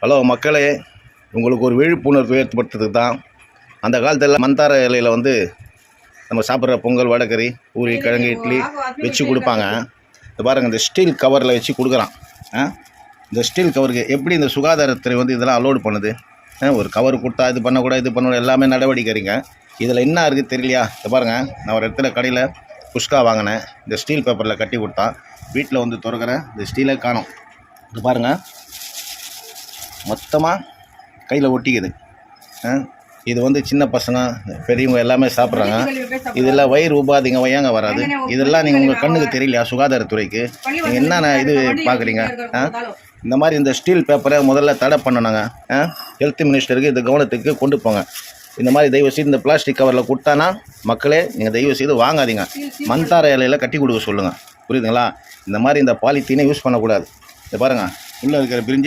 Hello மக்களே, உங்களுக்கு ஒரு விழிப்புணர்வு ஏற்படுத்துறதுக்கு தான். அந்த காலத்தில் மந்தார இலையில் வந்து நம்ம சாப்பிட்ற பொங்கல், வடைக்கறி, பூரி, கிழங்கு, இட்லி வச்சு கொடுப்பாங்க. இது பாருங்கள், இந்த ஸ்டீல் கவரில் வச்சு கொடுக்குறான். இந்த ஸ்டீல் கவருக்கு எப்படி இந்த சுகாதாரத்துறை வந்து இதெல்லாம் அலோடு பண்ணுது? ஒரு கவர் கொடுத்தா இது பண்ணக்கூடாது, இது பண்ணக்கூடாது, எல்லாமே நடவடிக்கைங்க. இதில் என்ன இருக்குது தெரியலையா? இது பாருங்கள், நான் ஒரு இடத்துல கடையில் குஷ்கா வாங்கினேன். இந்த ஸ்டீல் பேப்பரில் கட்டி கொடுத்தான். வீட்டில் வந்து திறக்கிறேன், இந்த ஸ்டீலே காணும். இது பாருங்கள், மொத்தமாக கையில் ஒட்டிக்குது. இது வந்து சின்ன பசங்க, பெரியவங்க எல்லாமே சாப்பிட்றாங்க. இதெல்லாம் வயிறு உபாதிங்க வையாங்க வராது. இதெல்லாம் நீங்கள் உங்கள் கண்ணுக்கு தெரியலையா? சுகாதாரத்துறைக்கு நீங்கள் என்னென்ன இது பார்க்குறீங்க? இந்த மாதிரி இந்த ஸ்டீல் பேப்பரை முதல்ல தடை பண்ணணுங்க. ஹெல்த் மினிஸ்டருக்கு இது கவனத்துக்கு கொண்டு போங்க. இந்த மாதிரி தயவு செய்து இந்த பிளாஸ்டிக் கவரில் கொடுத்தானா மக்களே நீங்கள் தயவு செய்து வாங்காதீங்க. மந்தார இலையில் கட்டி கொடுக்க சொல்லுங்கள். புரியுதுங்களா? இந்த மாதிரி இந்த பாலித்தீனை யூஸ் பண்ணக்கூடாது. இதை பாருங்கள், உள்ளே இருக்கிற பிரிஞ்சு